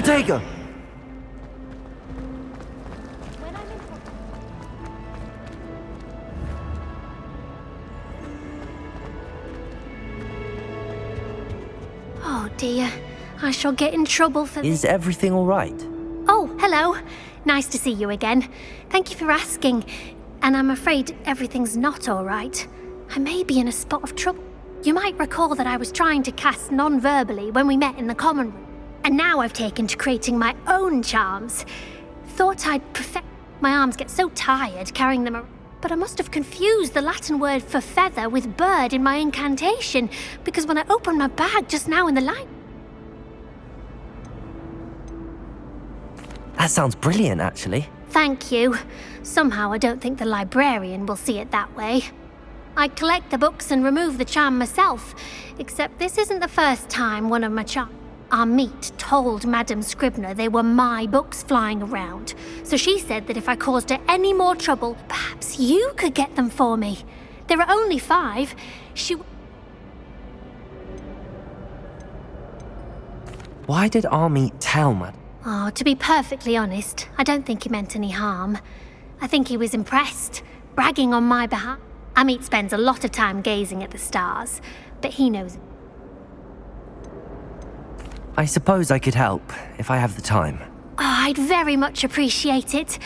Protego! Oh dear, I shall get in trouble for Is everything all right? Oh, hello. Nice to see you again. Thank you for asking. And I'm afraid everything's not all right. I may be in a spot of trouble. You might recall that I was trying to cast non-verbally when we met in the common room. And now I've taken to creating my own charms. Thought I'd perfect... My arms get so tired carrying them around. But I must have confused the Latin word for feather with bird in my incantation, because when I opened my bag just now in the light... That sounds brilliant, actually. Thank you. Somehow I don't think the librarian will see it that way. I collect the books and remove the charm myself, except this isn't the first time one of my Amit told Madame Scribner they were my books flying around, so she said that if I caused her any more trouble, perhaps you could get them for me. There are only 5. Why did Amit tell Madame? Oh, to be perfectly honest, I don't think he meant any harm. I think he was impressed, bragging on my behalf. Amit spends a lot of time gazing at the stars, but he knows. I suppose I could help, if I have the time. Oh, I'd very much appreciate it.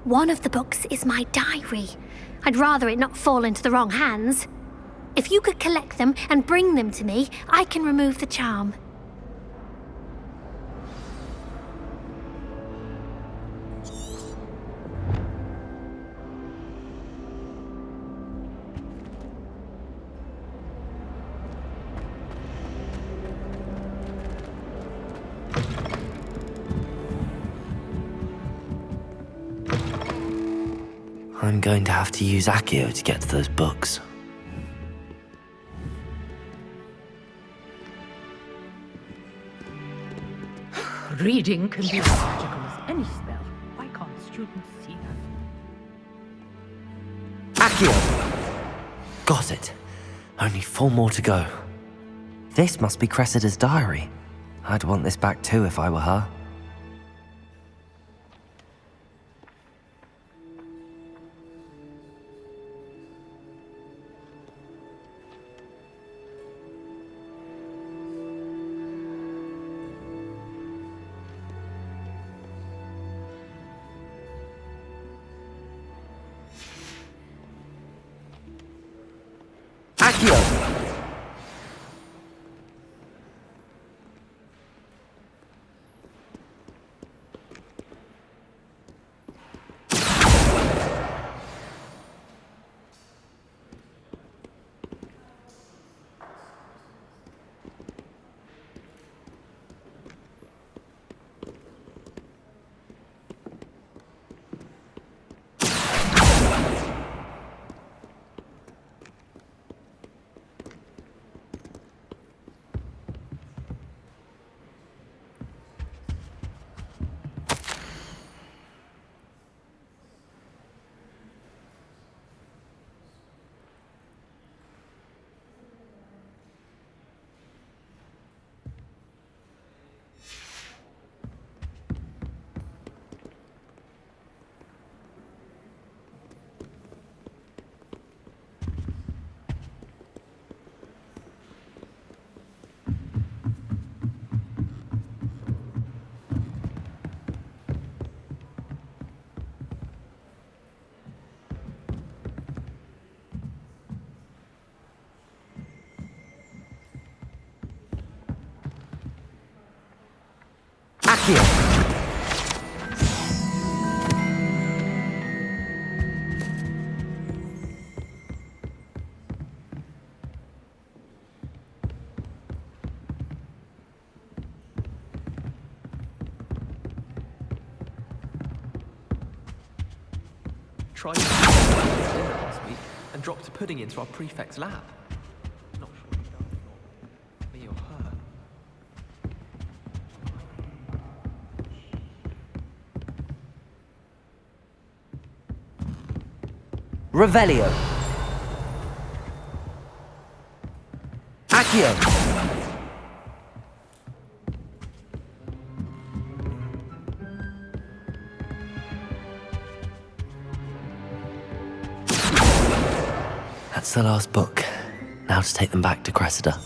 One of the books is my diary. I'd rather it not fall into the wrong hands. If you could collect them and bring them to me, I can remove the charm. I'm going to have to use Accio to get to those books. Reading can be as magical as any spell. Why can't students see that? Accio! Got it. Only 4 more to go. This must be Cressida's diary. I'd want this back too if I were her. Accio! Accio! Tried to last week and dropped a pudding into our prefect's lab. Not sure you know me or her. Revelio. Accio. That's the last book. Now to take them back to Cressida.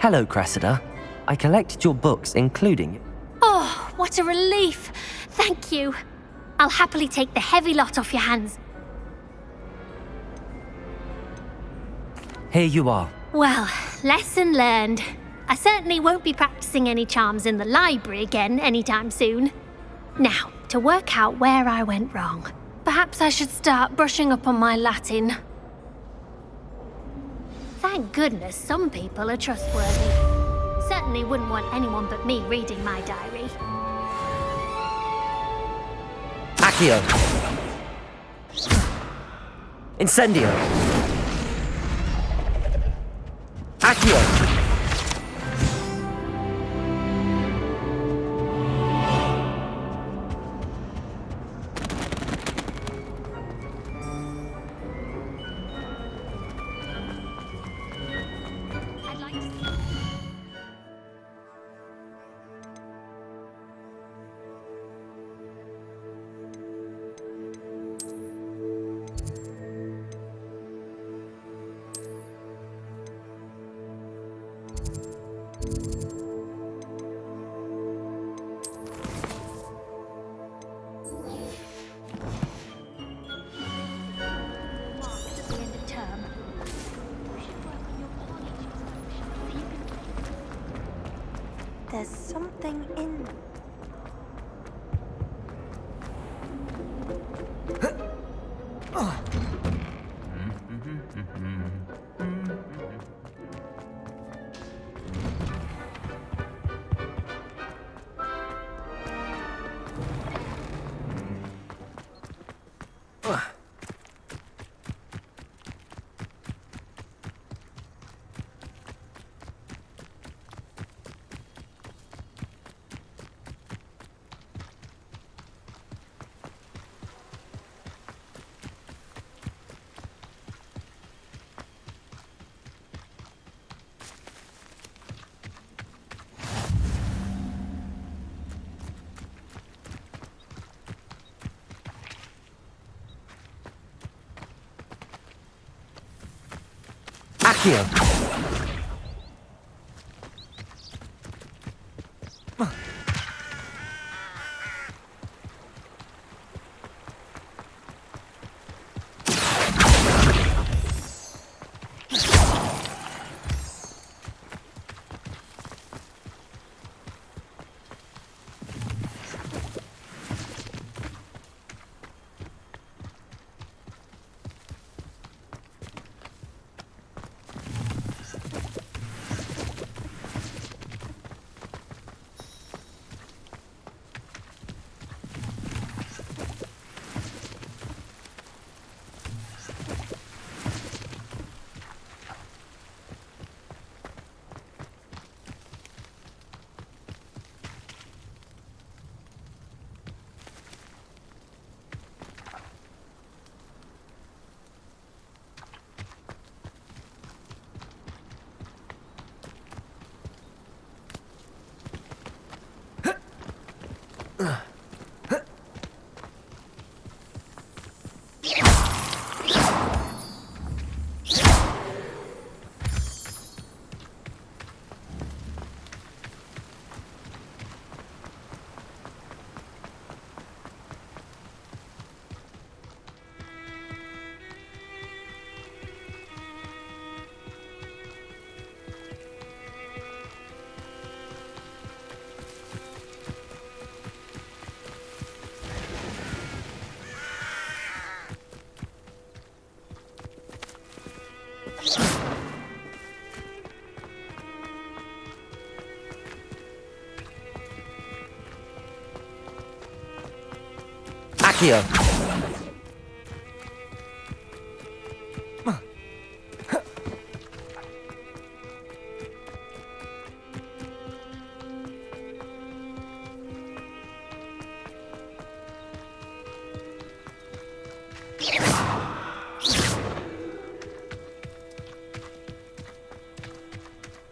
Hello, Cressida. I collected your books, including... Oh, what a relief! Thank you. I'll happily take the heavy lot off your hands. Here you are. Well, lesson learned. I certainly won't be practicing any charms in the library again anytime soon. Now, to work out where I went wrong. Perhaps I should start brushing up on my Latin. Thank goodness some people are trustworthy. Certainly wouldn't want anyone but me reading my diary. Accio! Incendio! Accio! I'd like to... Marks at the end of term. You should work on your portraits collection so you can... There's something in. Accio! Accio!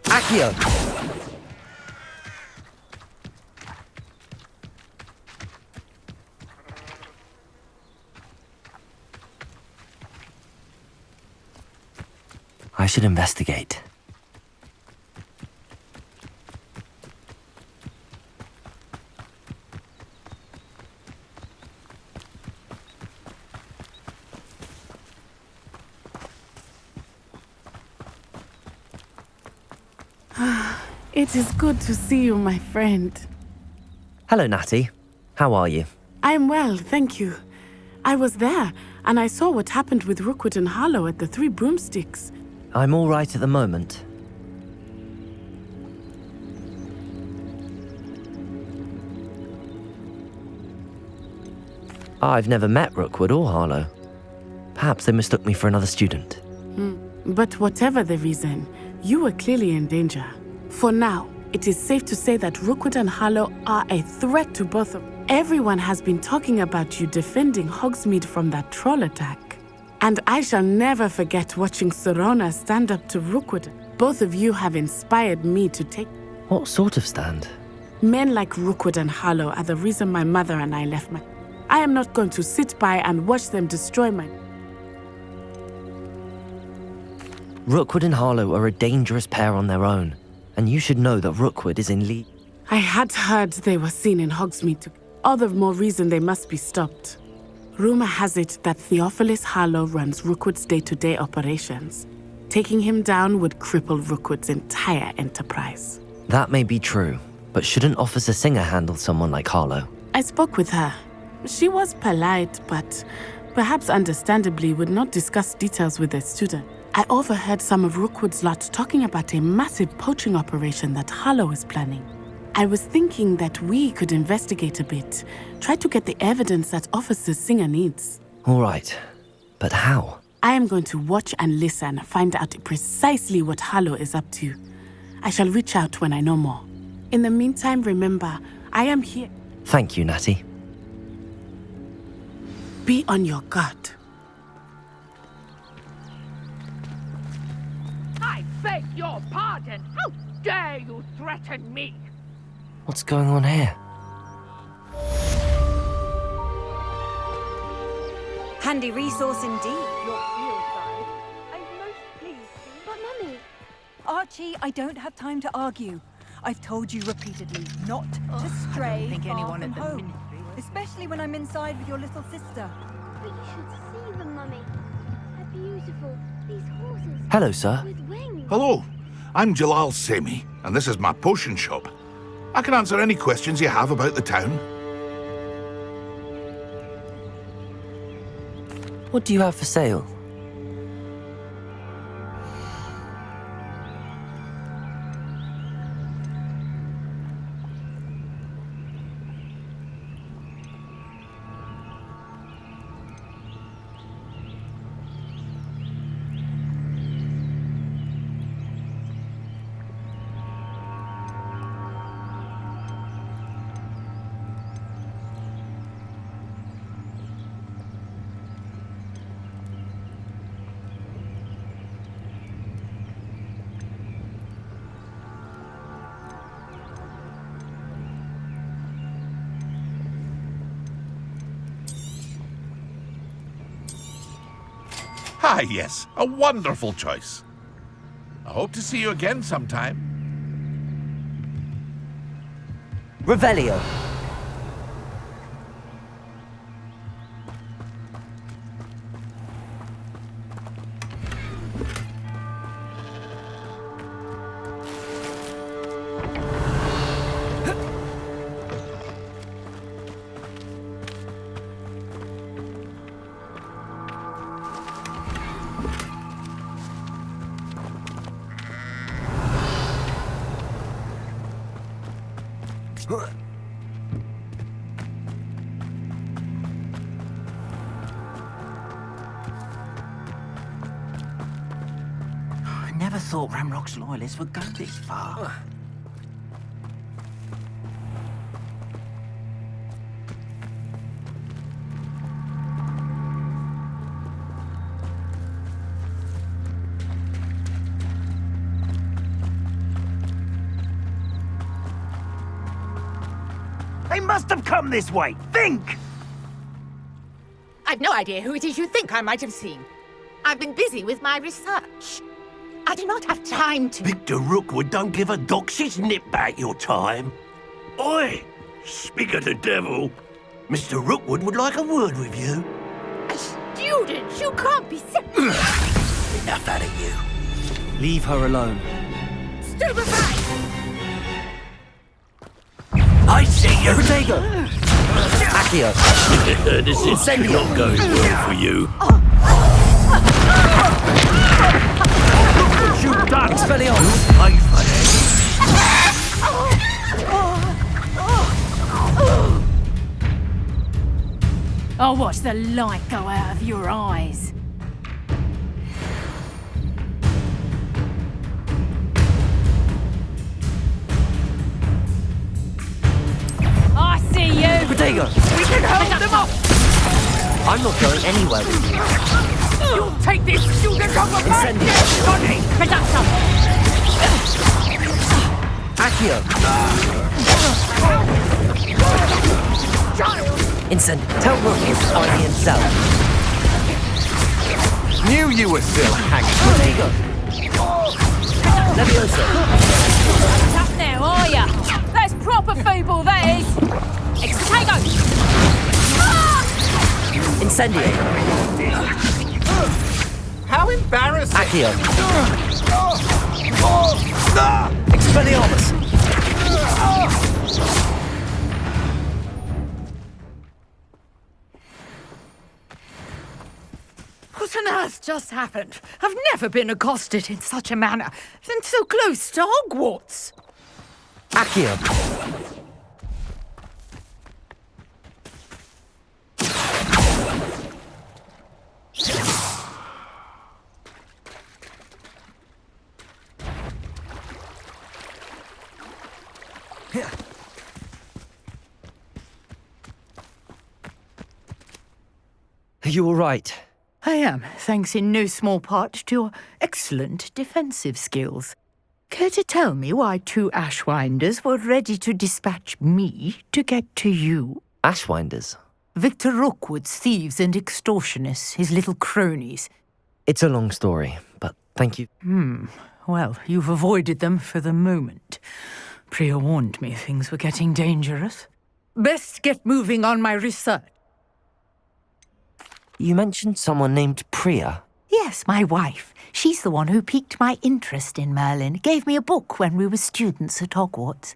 Accio! I should investigate. It is good to see you, my friend. Hello, Natty. How are you? I am well, thank you. I was there, and I saw what happened with Rookwood and Harlow at the Three Broomsticks. I'm all right at the moment. I've never met Rookwood or Harlow. Perhaps they mistook me for another student. But whatever the reason, you were clearly in danger. For now, it is safe to say that Rookwood and Harlow are a threat to both of them. Everyone has been talking about you defending Hogsmeade from that troll attack. And I shall never forget watching Serona stand up to Rookwood. Both of you have inspired me to take... What sort of stand? Men like Rookwood and Harlow are the reason my mother and I left my... I am not going to sit by and watch them destroy my... Rookwood and Harlow are a dangerous pair on their own, and you should know that Rookwood is in league. I had heard they were seen in Hogsmeade. All the more reason they must be stopped. Rumor has it that Theophilus Harlow runs Rookwood's day-to-day operations. Taking him down would cripple Rookwood's entire enterprise. That may be true, but shouldn't Officer Singer handle someone like Harlow? I spoke with her. She was polite, but perhaps understandably would not discuss details with a student. I overheard some of Rookwood's lot talking about a massive poaching operation that Harlow is planning. I was thinking that we could investigate a bit, try to get the evidence that Officer Singer needs. All right, but how? I am going to watch and listen, find out precisely what Harlow is up to. I shall reach out when I know more. In the meantime, remember, I am here. Thank you, Natty. Be on your guard. I beg your pardon. How dare you threaten me? What's going on here? Handy resource indeed. Your field guide. I'm most pleased. But Mummy... Archie, I don't have time to argue. I've told you repeatedly not to stray I don't think far anyone from at the home. ministry will. Especially when I'm inside with your little sister. But you should see them, Mummy. They're beautiful. These horses. Hello, sir. With wings. Hello, I'm Jalal Semi, and this is my potion shop. I can answer any questions you have about the town. What do you have for sale? Ah, yes, a wonderful choice. I hope to see you again sometime. Revelio. never thought Ramrock's loyalists would go this far. They must have come this way. Think! I've no idea who it is you think I might have seen. I've been busy with my research. I do not have time to... Victor Rookwood don't give a doxy's nip back your time. Oi! Speak of the devil. Mr. Rookwood would like a word with you. A student? You can't be... Enough out of you. Leave her alone. Stupefy! I see you. Protego! Accio! This is not going well for you. Shoot that! Expelliarmus! Pay for this. I'll watch the light go out of your eyes. I see you! Protego! We can hold them off! I'm not going anywhere with you. You'll take this student off of my Incendio! dead body! Conductor! Accio! Child! Incendio! Tell Rookwood to find me himself. Knew you were still hanging. Protego! Leviosa! Up now, are ya? That's proper feeble, that is! Extego! Incendio! How embarrassing! Accio! Expelliarmus! What on earth just happened? I've never been accosted in such a manner, and so close to Hogwarts. Accio! Are you all right? I am, thanks in no small part to your excellent defensive skills. Care to tell me why two Ashwinders were ready to dispatch me to get to you? Ashwinders? Victor Rookwood's thieves and extortionists, his little cronies. It's a long story, but thank you. Well, you've avoided them for the moment. Priya warned me things were getting dangerous. Best get moving on my research. You mentioned someone named Priya. Yes, my wife. She's the one who piqued my interest in Merlin. Gave me a book when we were students at Hogwarts.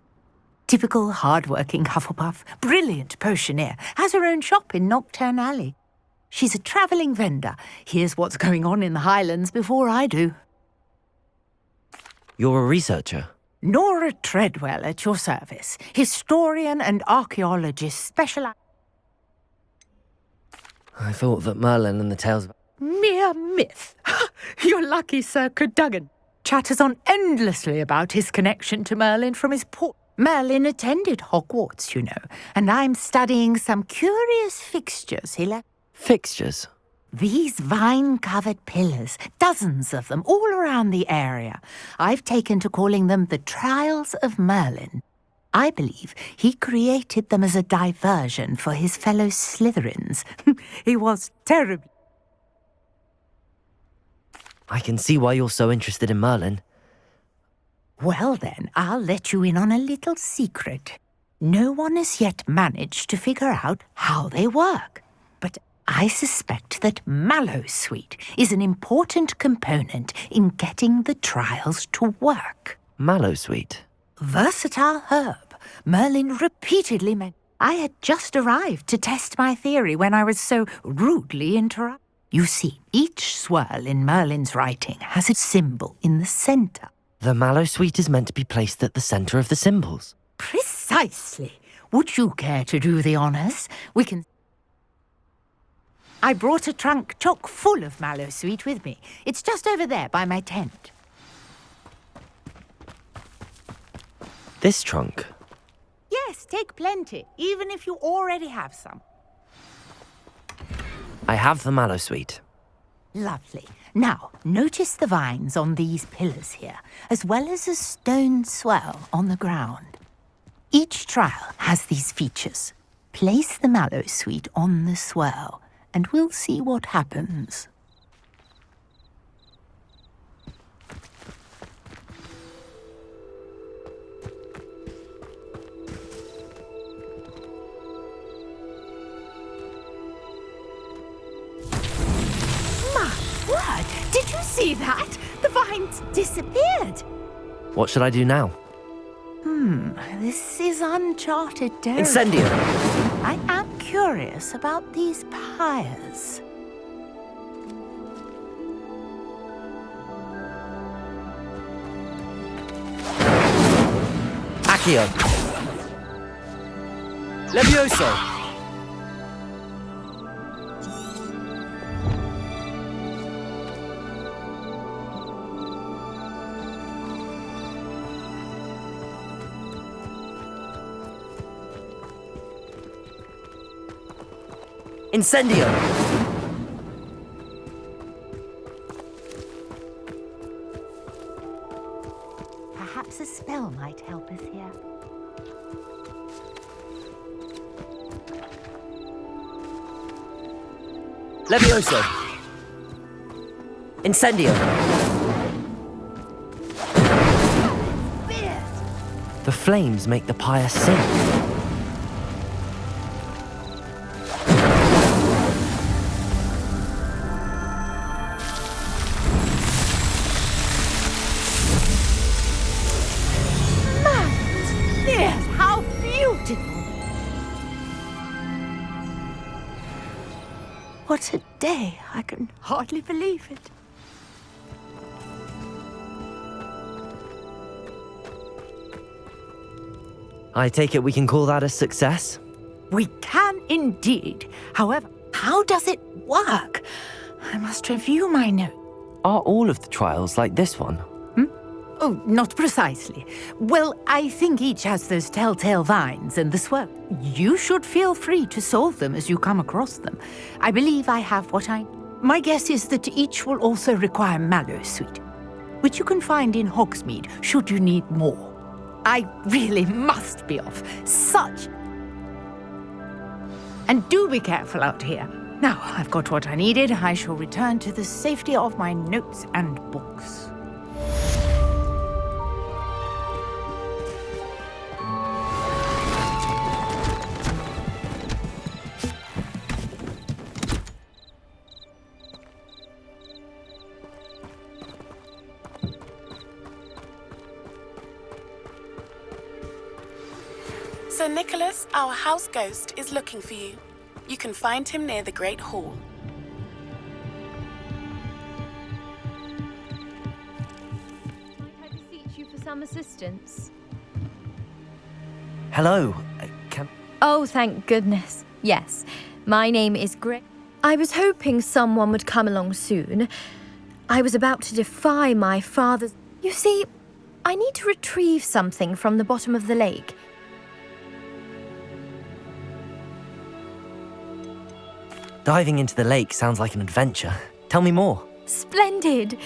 Typical hard-working Hufflepuff, brilliant potioneer, has her own shop in Nocturne Alley. She's a travelling vendor. Hears what's going on in the Highlands before I do. You're a researcher? Nora Treadwell at your service. Historian and archaeologist specialised. I thought that Merlin and the tales of... Mere myth. You're lucky, Sir Cadogan. Chatters on endlessly about his connection to Merlin from his port. Merlin attended Hogwarts, you know, and I'm studying some curious fixtures he left. Fixtures? These vine-covered pillars, dozens of them, all around the area. I've taken to calling them the Trials of Merlin. I believe he created them as a diversion for his fellow Slytherins. He was terrible. I can see why you're so interested in Merlin. Well then, I'll let you in on a little secret. No one has yet managed to figure out how they work. But I suspect that Mallowsweet is an important component in getting the trials to work. Mallowsweet? Versatile herb. Merlin repeatedly meant. I had just arrived to test my theory when I was so rudely interrupted. You see, each swirl in Merlin's writing has a symbol in the centre. The Mallowsweet is meant to be placed at the centre of the symbols. Precisely. Would you care to do the honours? We can... I brought a trunk chock full of Mallowsweet with me. It's just over there by my tent. This trunk? Yes, take plenty, even if you already have some. I have the mallow sweet. Lovely. Now, notice the vines on these pillars here, as well as a stone swell on the ground. Each trial has these features. Place the mallow sweet on the swell, and we'll see what happens. Word! Did you see that? The vines disappeared. What should I do now? This is uncharted territory. Incendio! I am curious about these pyres. Accio! Levioso! Incendio! Perhaps a spell might help us here. Levioso! Incendio! The flames make the pyre sink. What a day! I can hardly believe it. I take it we can call that a success? We can indeed. However, how does it work? I must review my notes. Are all of the trials like this one? Oh, not precisely. Well, I think each has those telltale vines and the swirl. You should feel free to solve them as you come across them. I believe I have what I... My guess is that each will also require mallow sweet, which you can find in Hogsmeade should you need more. I really must be off. Such... And do be careful out here. Now, I've got what I needed. I shall return to the safety of my notes and books. Sir Nicholas, our house ghost, is looking for you. You can find him near the Great Hall. I beseech you for some assistance. Hello. Oh, thank goodness. Yes, my name is Gray. I was hoping someone would come along soon. I was about to defy my father's... You see, I need to retrieve something from the bottom of the lake. Diving into the lake sounds like an adventure. Tell me more. Splendid!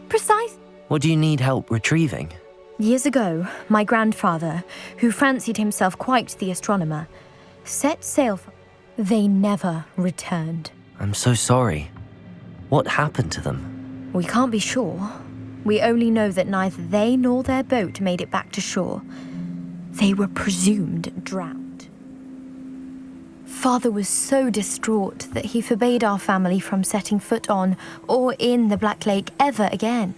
Precise. What do you need help retrieving? Years ago, my grandfather, who fancied himself quite the astronomer, set sail for... They never returned. I'm so sorry. What happened to them? We can't be sure. We only know that neither they nor their boat made it back to shore. They were presumed drowned. Father was so distraught that he forbade our family from setting foot on or in the Black Lake ever again.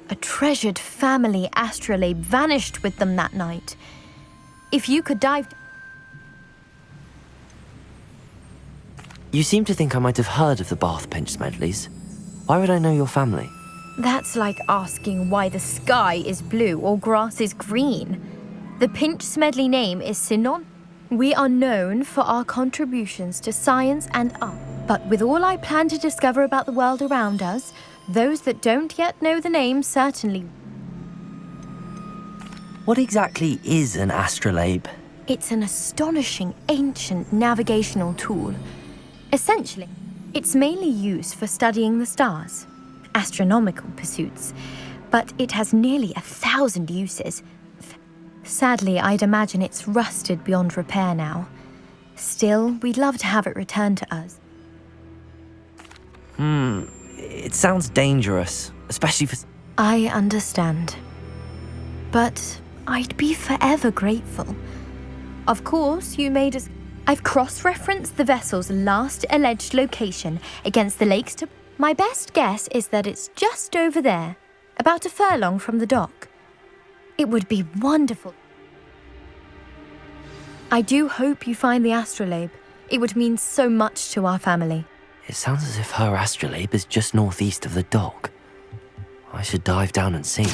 A treasured family astrolabe vanished with them that night. If you could dive... You seem to think I might have heard of the Bath Pinch Smedleys. Why would I know your family? That's like asking why the sky is blue or grass is green. The Pinch Smedley name is synonymous. We are known for our contributions to science and art. But with all I plan to discover about the world around us, those that don't yet know the name certainly... What exactly is an astrolabe? It's an astonishing ancient navigational tool. Essentially, it's mainly used for studying the stars, astronomical pursuits, but it has nearly 1,000 uses. Sadly, I'd imagine it's rusted beyond repair now. Still, we'd love to have it returned to us. It sounds dangerous, especially for... I understand. But I'd be forever grateful. Of course, you made us... I've cross-referenced the vessel's last alleged location against the lakes to... My best guess is that it's just over there, about a furlong from the dock. It would be wonderful. I do hope you find the astrolabe. It would mean so much to our family. It sounds as if her astrolabe is just northeast of the dock. I should dive down and see.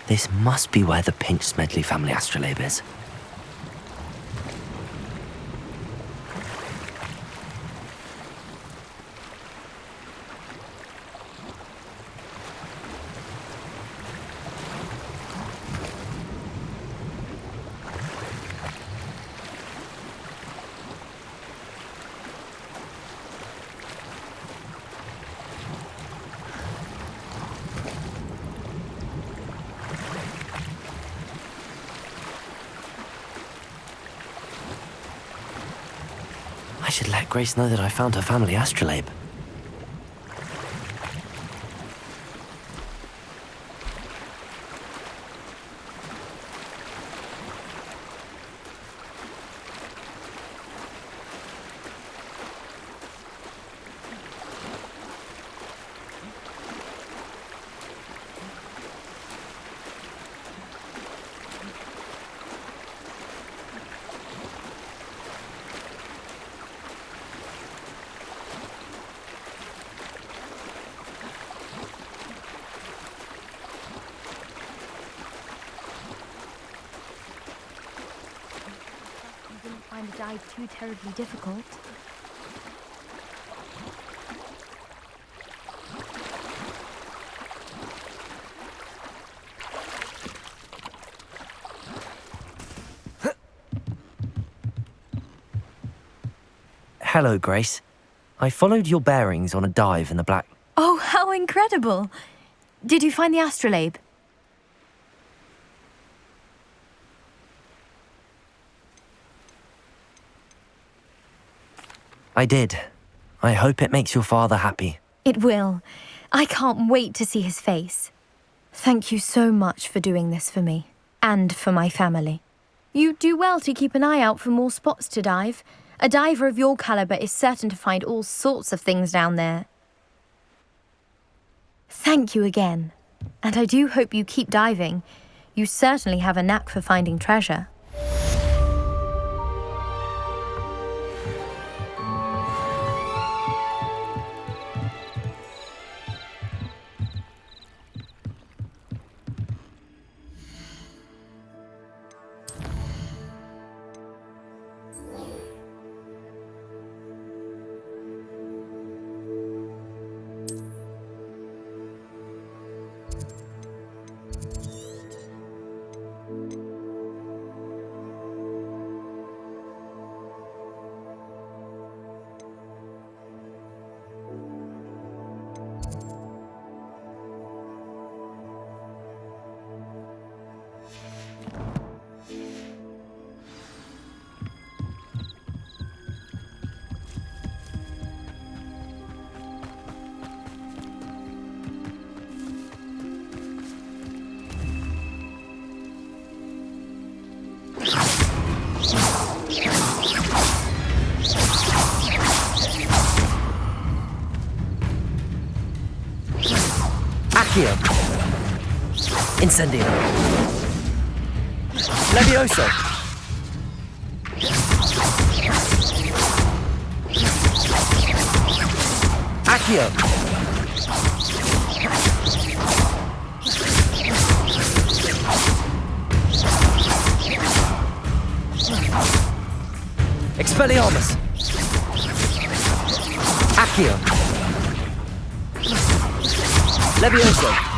This must be where the Pinch Smedley family astrolabe is. I should let Grace know that I found her family astrolabe. Find the dive too terribly difficult. Hello, Grace. I followed your bearings on a dive in the Black... Oh, how incredible! Did you find the astrolabe? I did. I hope it makes your father happy. It will. I can't wait to see his face. Thank you so much for doing this for me, and for my family. You do well to keep an eye out for more spots to dive. A diver of your caliber is certain to find all sorts of things down there. Thank you again, and I do hope you keep diving. You certainly have a knack for finding treasure. Accio. Incendio. Levioso. Accio. Expelliarmus. Accio. Levioso.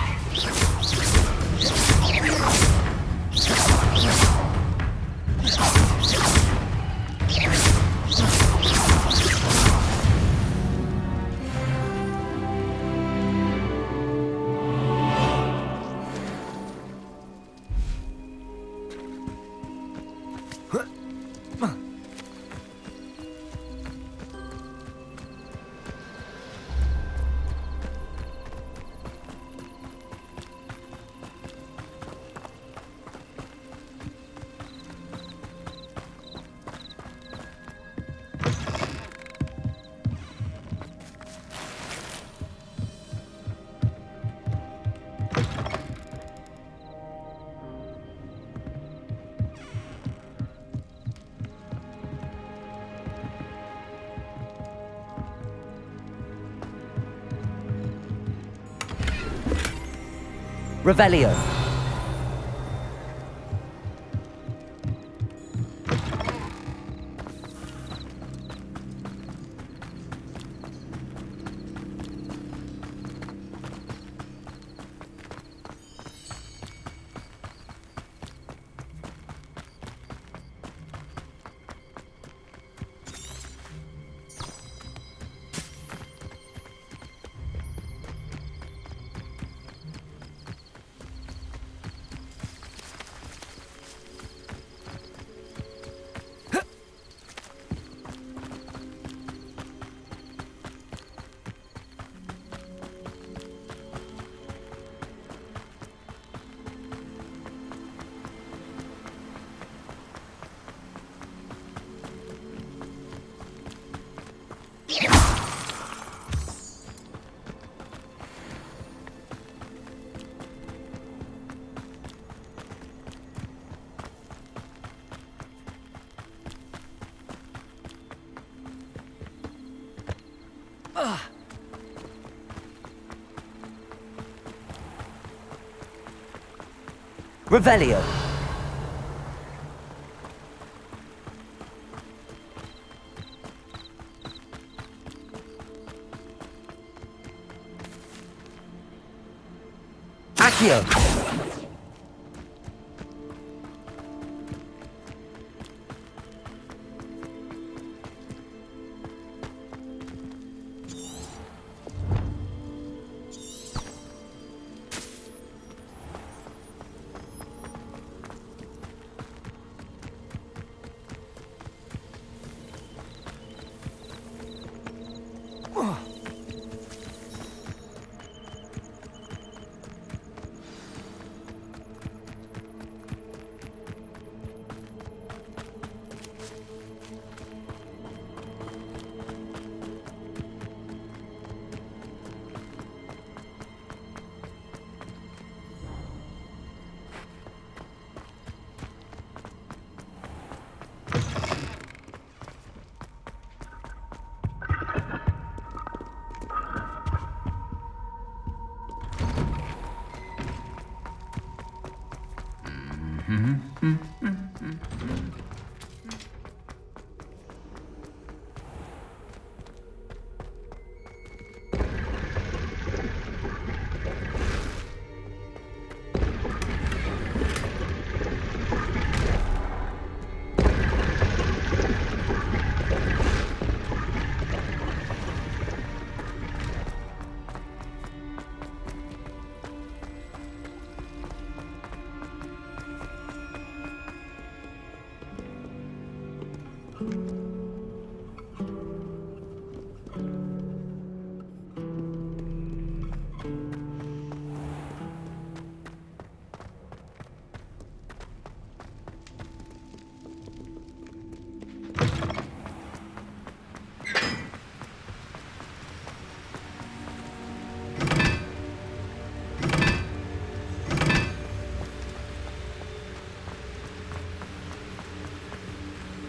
Revelio. Revelio. Accio.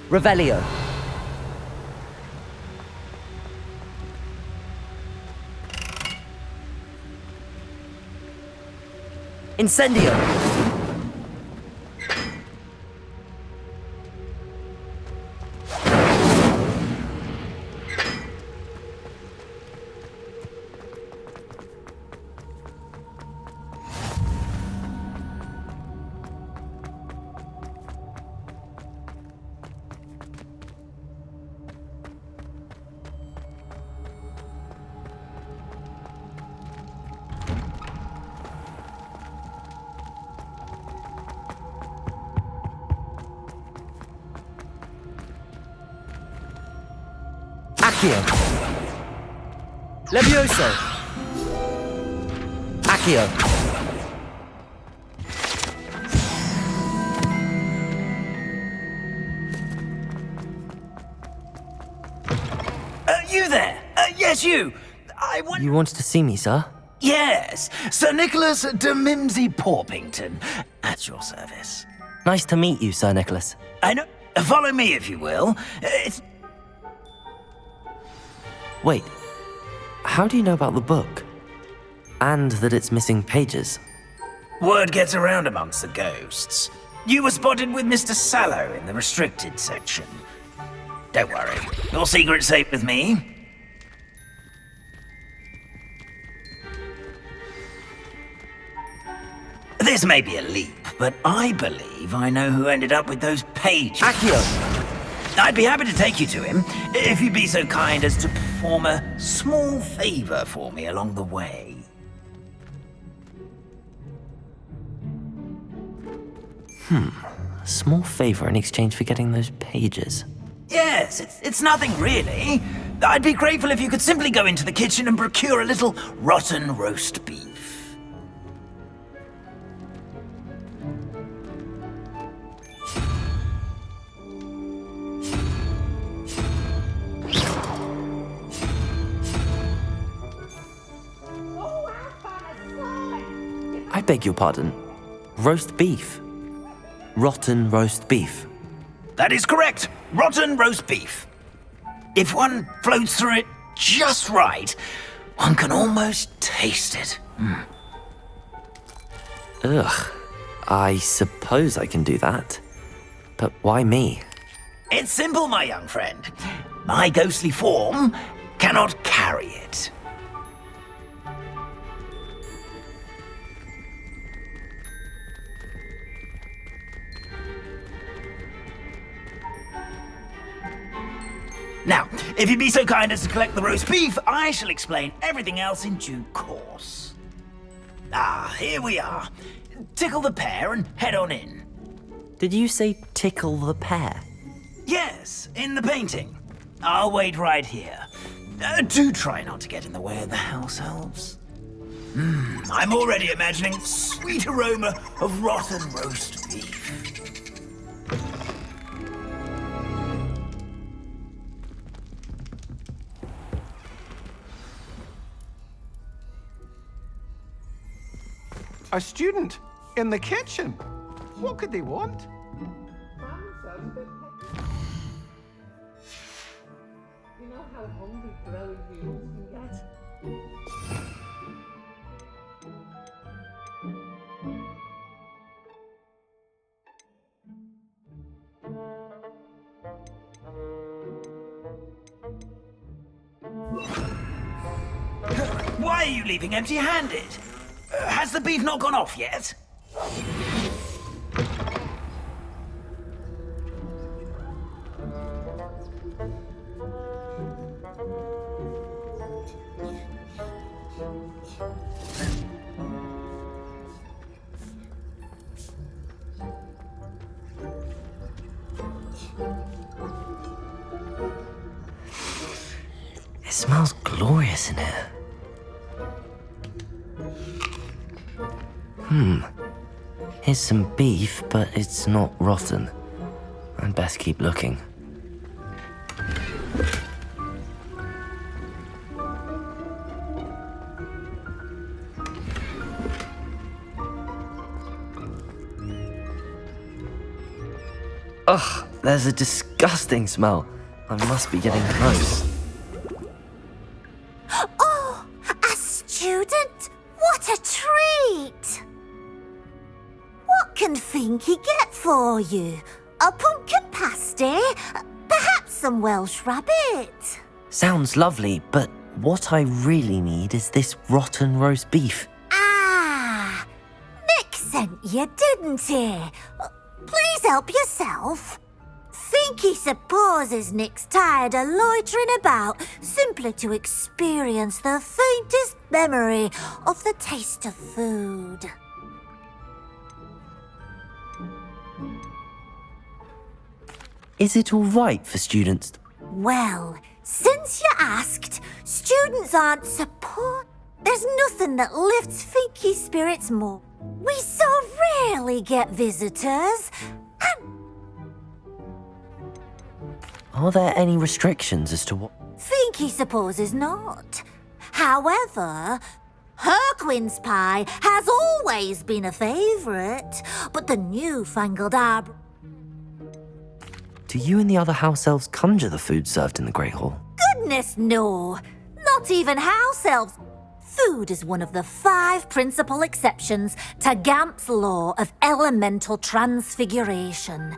Revelio. Incendio. Accio. Levioso. Accio. You there? Yes, you. I want... You wanted to see me, sir? Yes, Sir Nicholas de Mimsy Porpington. At your service. Nice to meet you, Sir Nicholas. I know... Follow me, if you will. It's... Wait, how do you know about the book? And that it's missing pages? Word gets around amongst the ghosts. You were spotted with Mr. Sallow in the restricted section. Don't worry, your secret's safe with me. This may be a leap, but I believe I know who ended up with those pages. Accio! I'd be happy to take you to him, if you'd be so kind as to perform a small favor for me along the way. A small favor in exchange for getting those pages. Yes, it's nothing really. I'd be grateful if you could simply go into the kitchen and procure a little rotten roast beef. I beg your pardon. Roast beef. Rotten roast beef. That is correct. Rotten roast beef. If one floats through it just right, one can almost taste it. Ugh. I suppose I can do that. But why me? It's simple, my young friend. My ghostly form cannot carry it. Now, if you'd be so kind as to collect the roast beef, I shall explain everything else in due course. Ah, here we are. Tickle the pear and head on in. Did you say tickle the pear? Yes, in the painting. I'll wait right here. Do try not to get in the way of the house elves. I'm already imagining the sweet aroma of rotten roast beef. A student in the kitchen. What could they want? You know how hungry growing mules can get? Why are you leaving empty-handed? Has the beef not gone off yet? It smells glorious in here. Here's some beef, but it's not rotten. I'd best keep looking. Ugh, There's a disgusting smell. I must be getting close. Oh, a student? What a treat! What can Finky get for you? A pumpkin pasty? Perhaps some Welsh rabbit? Sounds lovely, but what I really need is this rotten roast beef. Ah, Nick sent you, didn't he? Please help yourself. Finky supposes Nick's tired of loitering about simply to experience the faintest memory of the taste of food. Is it all right for students? Well, since you asked, students aren't There's nothing that lifts Finky's spirits more. We so rarely get visitors. Are there any restrictions as to what? Finky supposes not. However, Herquin's pie has always been a favourite, but the newfangled Do you and the other house elves conjure the food served in the Great Hall? Goodness, no. Not even house elves. Food is one of the 5 principal exceptions to Gamp's law of elemental transfiguration.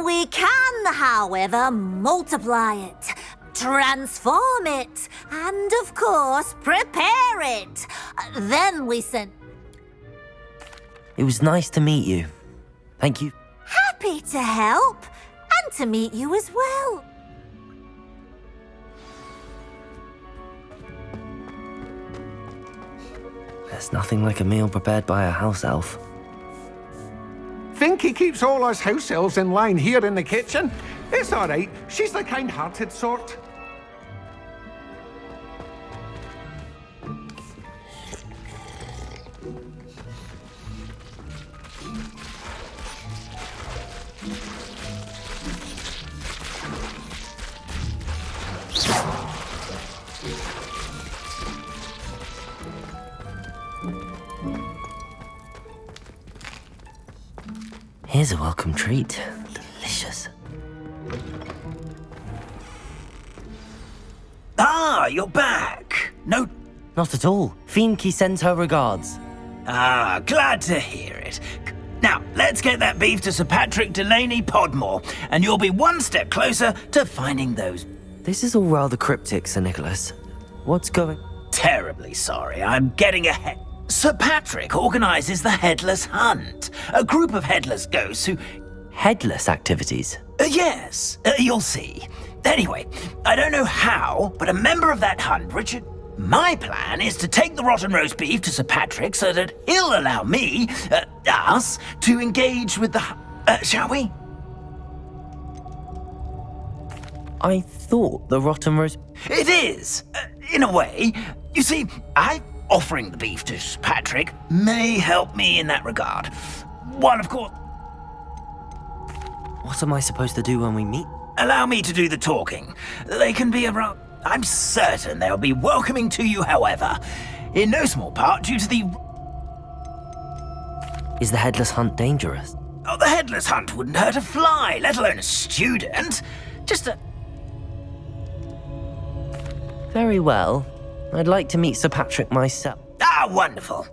We can, however, multiply it, transform it, and, of course, prepare it. Then we send... It was nice to meet you. Thank you. Happy to help, and to meet you as well. There's nothing like a meal prepared by a house elf. Finky keeps all us house elves in line here in the kitchen. It's all right. She's the kind-hearted sort. Here's a welcome treat. Delicious. Ah, you're back. No... Not at all. Finky sends her regards. Ah, glad to hear it. Now, let's get that beef to Sir Patrick Delaney Podmore, and you'll be one step closer to finding those... This is all rather cryptic, Sir Nicholas. What's going... Terribly sorry, I'm getting ahead. Sir Patrick organises the Headless Hunt, a group of headless ghosts who... Headless activities? Yes, you'll see. Anyway, I don't know how, but a member of that hunt, Richard... My plan is to take the rotten roast beef to Sir Patrick so that he'll allow me, us, to engage with the... shall we? I thought the rotten roast... It is, in a way. You see, offering the beef to Sir Patrick may help me in that regard. While, of course... What am I supposed to do when we meet? Allow me to do the talking. They can be around... I'm certain they'll be welcoming to you, however. In no small part due to the... Is the Headless Hunt dangerous? Oh, the Headless Hunt wouldn't hurt a fly, let alone a student. Just a... Very well. I'd like to meet Sir Patrick myself. Ah, wonderful.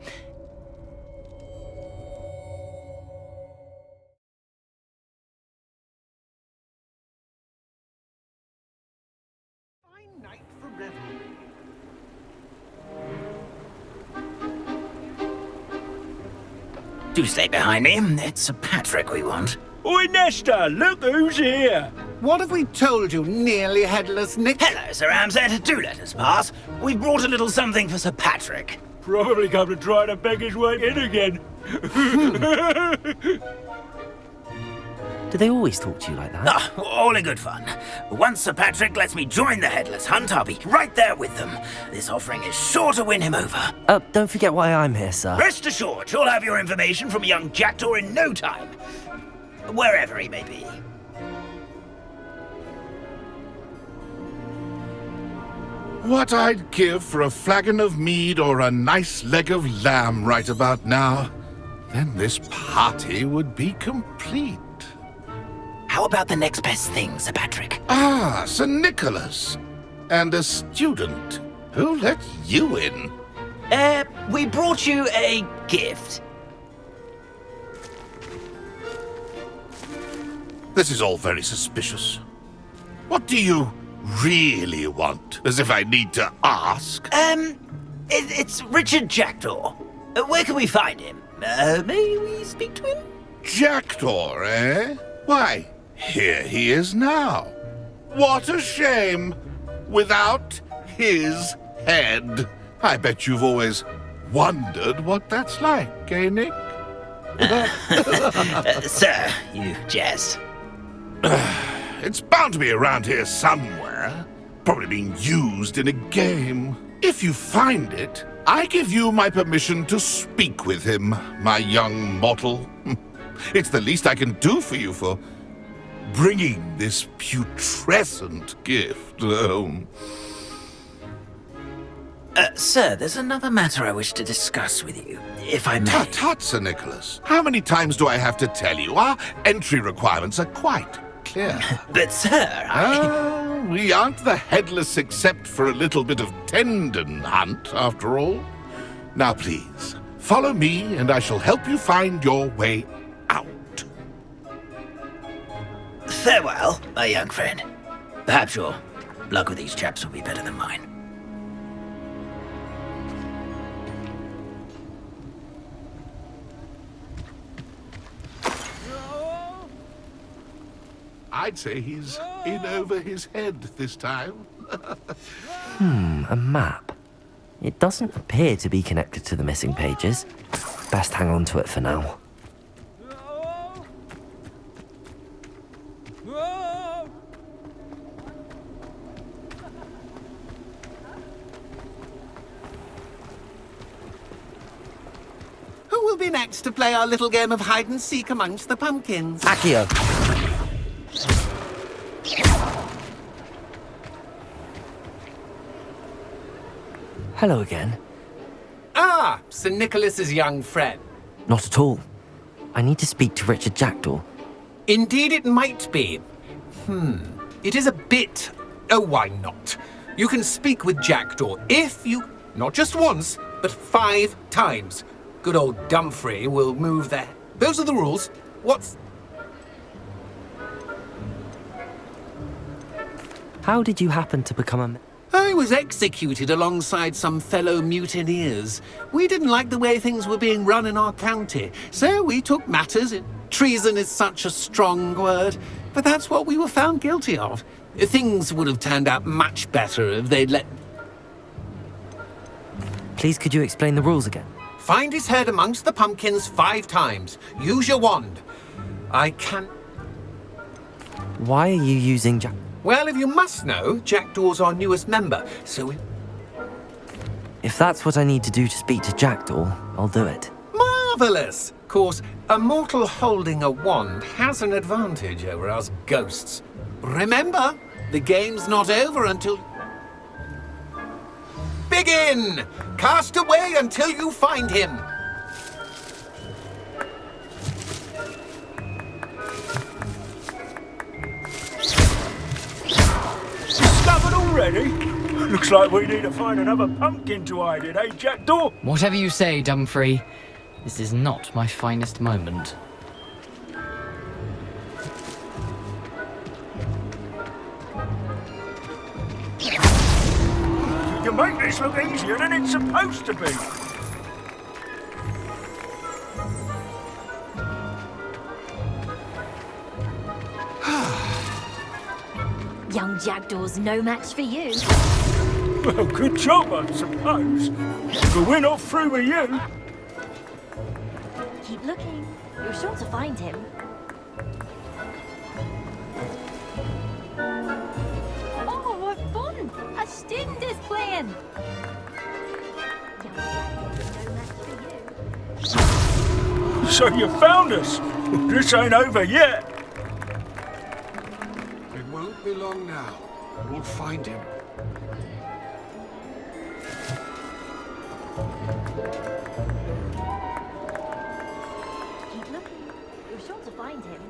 Do stay behind me. It's Sir Patrick we want. Oi, Nesta, look who's here. What have we told you, nearly headless Nick? Hello, Sir Ramsay. Do let us pass. We've brought a little something for Sir Patrick. Probably come to try to beg his way in again. Do they always talk to you like that? Ah, all in good fun. Once Sir Patrick lets me join the Headless Hunt, I'll be right there with them. This offering is sure to win him over. Don't forget why I'm here, sir. Rest assured, you'll have your information from a young jackdaw in no time. Wherever he may be. What I'd give for a flagon of mead or a nice leg of lamb right about now. Then this party would be complete. How about the next best thing, Sir Patrick? Ah, Sir Nicholas. And a student. Who let you in? We brought you a gift. This is all very suspicious. What do you really want? As if I need to ask. It's Richard Jackdaw. Where can we find him? May we speak to him? Jackdaw, eh? Why, here he is now. What a shame. Without his head. I bet you've always wondered what that's like, eh, Nick? Sir, you jest. It's bound to be around here somewhere. Probably being used in a game. If you find it, I give you my permission to speak with him, my young mortal. It's the least I can do for you for bringing this putrescent gift home. Sir, there's another matter I wish to discuss with you, if I may. Tut, Sir Nicholas. How many times do I have to tell you? Our entry requirements are quite clear. But, sir, we aren't the headless except for a little bit of tendon hunt, after all. Now, please, follow me and I shall help you find your way out. Farewell, my young friend. Perhaps your luck with these chaps will be better than mine. I'd say he's in over his head this time. A map. It doesn't appear to be connected to the missing pages. Best hang on to it for now. Who will be next to play our little game of hide-and-seek amongst the pumpkins? Accio. Hello again. Ah, Sir Nicholas's young friend. Not at all. I need to speak to Richard Jackdaw. Indeed it might be. It is a bit... Oh, why not? You can speak with Jackdaw if you... Not just once, but 5 times. Good old Dumfrey will move there. Those are the rules. What's... How did you happen to become a... I was executed alongside some fellow mutineers. We didn't like the way things were being run in our county, so we took matters in... Treason is such a strong word, but that's what we were found guilty of. Things would have turned out much better if they'd let... Please, could you explain the rules again? Find his head amongst the pumpkins 5 times. Use your wand. I can't... Why are you using Well, if you must know, Jackdaw's our newest member, so... If that's what I need to do to speak to Jackdaw, I'll do it. Marvellous! Of course, a mortal holding a wand has an advantage over us ghosts. Remember, the game's not over until... Begin! Cast away until you find him! Discovered already? Looks like we need to find another pumpkin to hide in, eh, Jackdaw? Whatever you say, Dumfrey. This is not my finest moment. You make this look easier than it's supposed to be. Young Jackdaw's no match for you. Well, good job, I suppose. The win off through with you. Keep looking. You're sure to find him. Oh, what fun! A student is playing. Young Jackdaw's no match for you. So you found us. This ain't over yet. It won't be long now. We'll find him. Keep looking. You're sure to find him.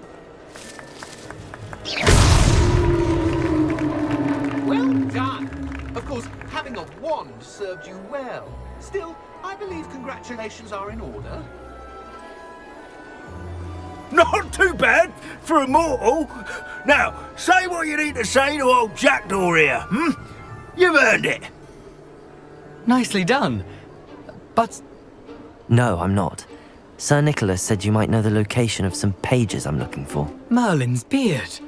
Well done! Of course, having a wand served you well. Still, I believe congratulations are in order. Not too bad for a mortal. Now, say what you need to say to old Jackdaw here, You've earned it. Nicely done. But No, I'm not. Sir Nicholas said you might know the location of some pages I'm looking for. Merlin's beard.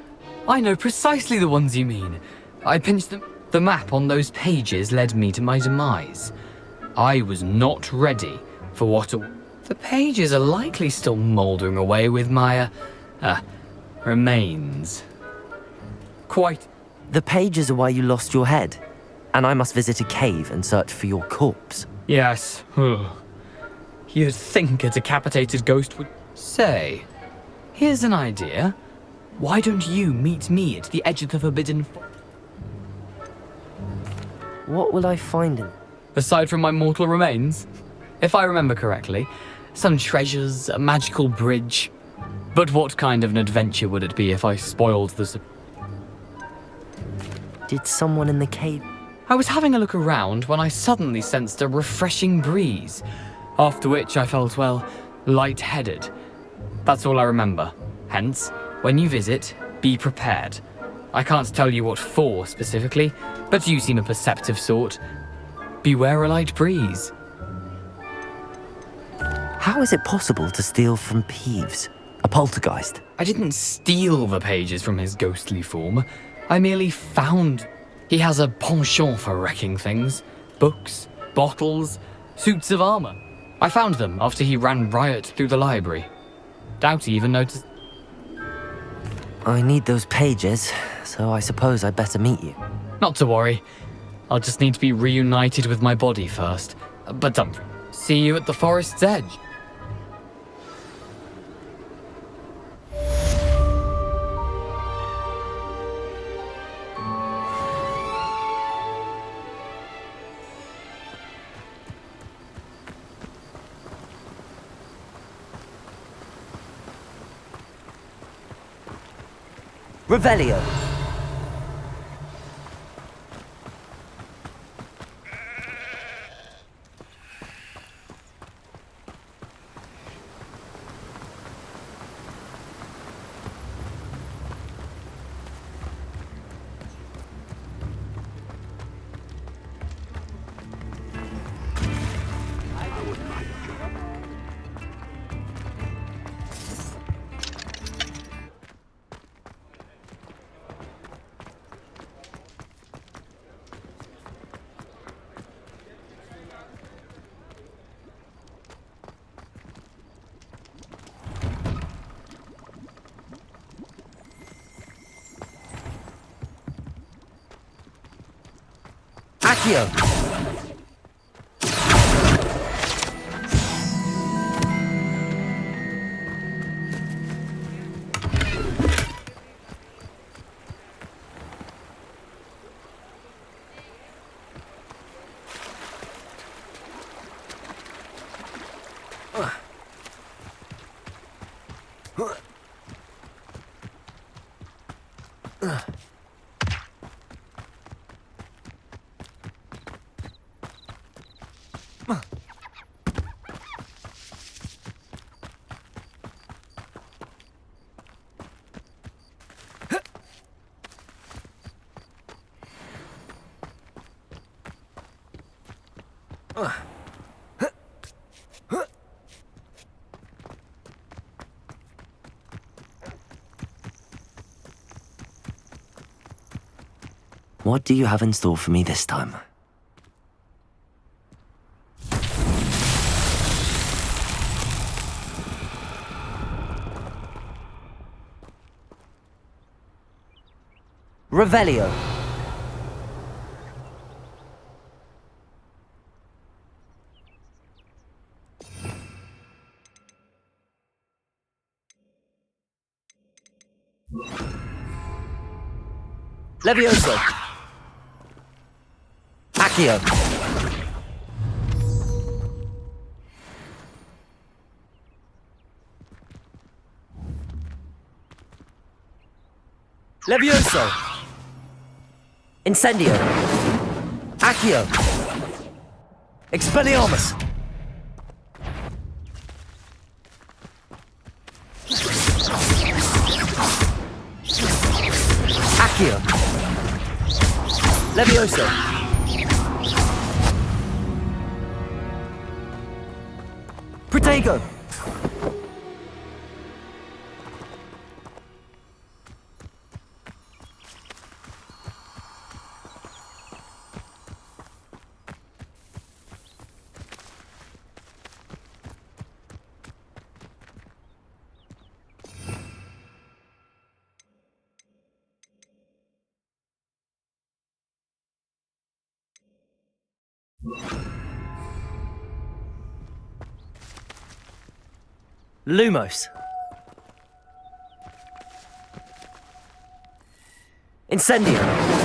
I know precisely the ones you mean. I pinched them. The map on those pages led me to my demise. I was not ready for what the pages are likely still mouldering away with my, remains. Quite. The pages are why you lost your head, and I must visit a cave and search for your corpse. Yes. You'd think a decapitated ghost would say. Here's an idea. Why don't you meet me at the edge of the Forbidden Forest? What will I find in... Aside from my mortal remains? If I remember correctly, some treasures, a magical bridge. But what kind of an adventure would it be if I spoiled the... Did someone in the cave... I was having a look around when I suddenly sensed a refreshing breeze, after which I felt, well, lightheaded. That's all I remember. Hence, when you visit, be prepared. I can't tell you what for specifically, but you seem a perceptive sort. Beware a light breeze. How is it possible to steal from Peeves, a poltergeist? I didn't steal the pages from his ghostly form. I merely found... He has a penchant for wrecking things. Books, bottles, suits of armor. I found them after he ran riot through the library. Doubt he even noticed... I need those pages, so I suppose I'd better meet you. Not to worry. I'll just need to be reunited with my body first. But see you at the forest's edge. Revelio. Accio! What do you have in store for me this time? Revelio. Levioso. Accio. Levioso! Incendio! Accio! Expelliarmus! Accio! Levioso! Protego! Lumos. Incendio.